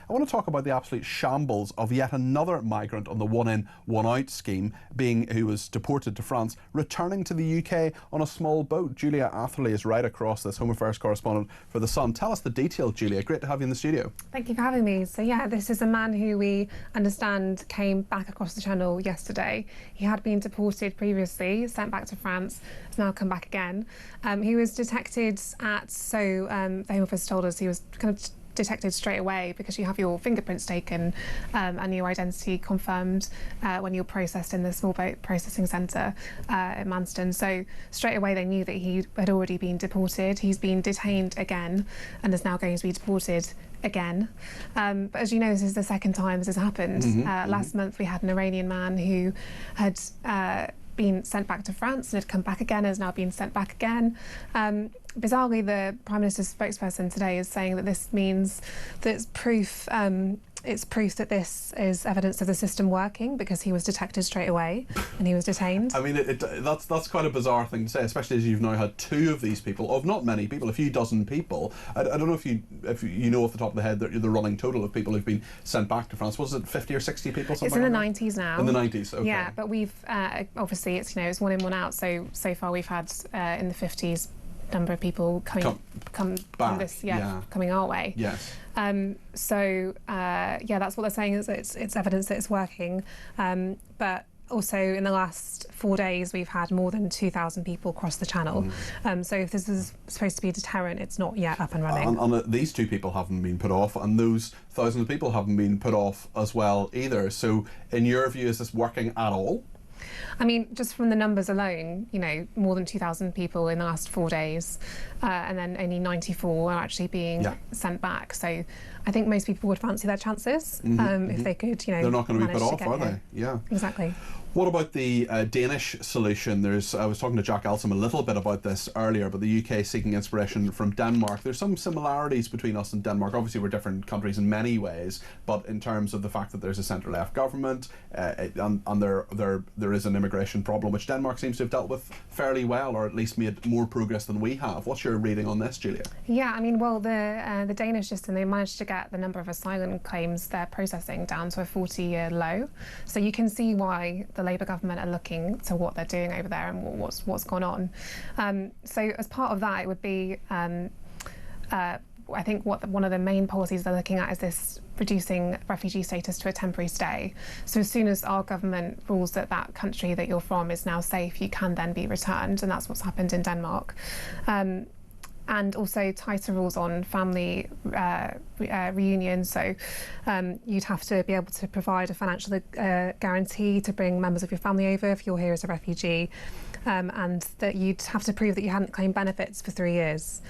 I want to talk about the absolute shambles of yet another migrant on the one-in, one-out scheme, who was deported to France, returning to the UK on a small boat. Julia Atherley is right across this, Home Affairs correspondent for The Sun. Tell us the detail, Julia. Great to have you in the studio. Thank you for having me. So yeah, this is a man who we understand came back across the channel yesterday. He had been deported previously, sent back to France, has now come back again. He was detected at, the Home Office told us he was kind of detected straight away because you have your fingerprints taken and your identity confirmed when you're processed in the small boat processing centre at Manston. So straight away they knew that he had already been deported. He's been detained again and is now going to be deported again. But as you know, this is the second time this has happened. Last month we had an Iranian man who had been sent back to France and had come back again, has now been sent back again. Bizarrely, the Prime Minister's spokesperson today is saying that this means that it's proof that this is evidence of the system working because he was detected straight away and he was detained. I mean, that's quite a bizarre thing to say, especially as you've now had two of these people, of not many people, a few dozen people. I don't know if you know off the top of the head the running total of people who've been sent back to France. Was it 50 or 60 people? It's in the 90s now. In the 90s, okay. Yeah, but we've obviously it's one in, one out. So far we've had in the 50s number of people coming our way. Yes. That's what they're saying, is that it's evidence that it's working. But also in the last 4 days we've had more than 2,000 people cross the channel. So if this is supposed to be a deterrent, it's not yet up and running. And these two people haven't been put off, and those thousands of people haven't been put off as well either. So in your view, is this working at all? I mean, just from the numbers alone, more than 2,000 people in the last 4 days, and then only 94 are actually being sent back. So I think most people would fancy their chances if they could, They're not going to be put off, are they? Yeah. Exactly. What about the Danish solution? I was talking to Jack Elsom a little bit about this earlier, but the UK seeking inspiration from Denmark. There's some similarities between us and Denmark. Obviously, we're different countries in many ways, but in terms of the fact that there's a centre-left government and there is an immigration problem, which Denmark seems to have dealt with fairly well, or at least made more progress than we have. What's your reading on this, Julia? Yeah, I mean, well, the Danish system, they managed to get the number of asylum claims they're processing down to a 40-year low. So you can see why the Labour government are looking to what they're doing over there and what's gone on. So as part of that, it would be, I think one of the main policies they're looking at is this reducing refugee status to a temporary stay. So as soon as our government rules that that country that you're from is now safe, you can then be returned, and that's what's happened in Denmark. And also tighter rules on family reunion. So you'd have to be able to provide a financial guarantee to bring members of your family over if you're here as a refugee, and that you'd have to prove that you hadn't claimed benefits for 3 years.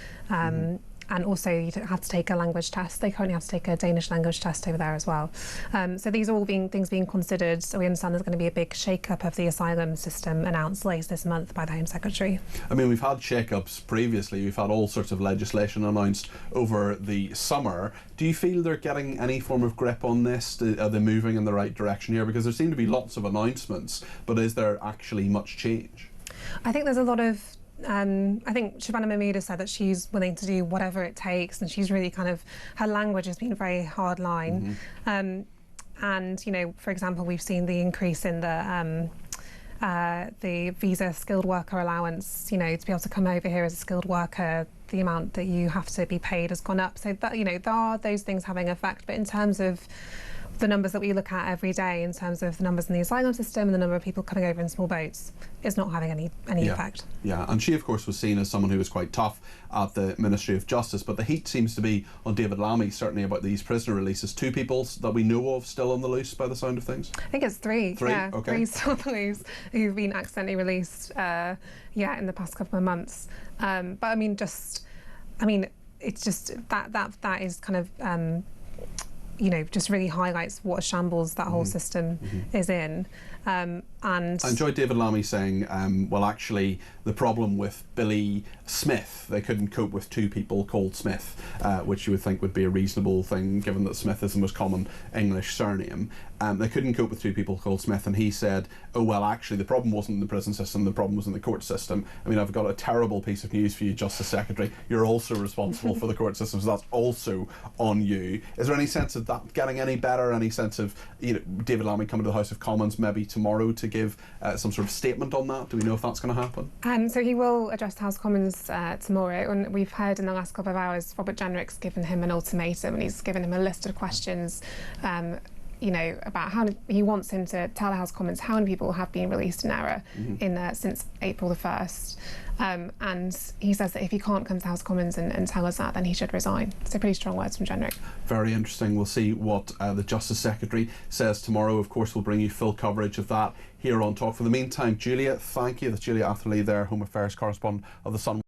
And also you'd have to take a language test. They currently have to take a Danish language test over there as well. So these are all things being considered. So we understand there's going to be a big shake-up of the asylum system announced later this month by the Home Secretary. I mean, we've had shake-ups previously. We've had all sorts of legislation announced over the summer. Do you feel they're getting any form of grip on this? Are they moving in the right direction here? Because there seem to be lots of announcements, but is there actually much change? I think there's a lot of I think Shabana Mahmood said that she's willing to do whatever it takes, and she's really her language has been very hard line. And, for example, we've seen the increase in the visa skilled worker allowance, to be able to come over here as a skilled worker, the amount that you have to be paid has gone up. So that, there are those things having effect, but in terms of the numbers that we look at every day, in terms of the numbers in the asylum system and the number of people coming over in small boats, is not having any effect. Yeah, and she of course was seen as someone who was quite tough at the Ministry of Justice, but the heat seems to be on David Lammy, certainly about these prisoner releases. 2 people that we know of still on the loose by the sound of things? I think it's 3. 3? Yeah, okay. 3 still on the loose who've been accidentally released in the past couple of months. But I mean, it's just that is kind of just really highlights what a shambles that whole system is in. And I enjoyed David Lammy saying, well, actually, the problem with Billy Smith, they couldn't cope with 2 people called Smith, which you would think would be a reasonable thing, given that Smith is the most common English surname. They couldn't cope with 2 people called Smith, and he said, oh, well, actually, the problem wasn't in the prison system, the problem was in the court system. I mean, I've got a terrible piece of news for you, Justice Secretary. You're also responsible for the court system, so that's also on you. Is there any sense that that getting any better? Any sense of, you know, David Lammy coming to the House of Commons maybe tomorrow to give some sort of statement on that? Do we know if that's going to happen? So he will address the House of Commons tomorrow, and we've heard in the last couple of hours Robert Jenrick's given him an ultimatum, and he's given him a list of questions you know, about how he wants him to tell the House of Commons how many people have been released in error since April the 1st. And he says that if he can't come to the House of Commons and tell us that, then he should resign. So pretty strong words from Jenrick. Very interesting. We'll see what the Justice Secretary says tomorrow. Of course, we'll bring you full coverage of that here on Talk. For the meantime, Julia, thank you. That's Julia Atherley there, Home Affairs Correspondent of The Sun.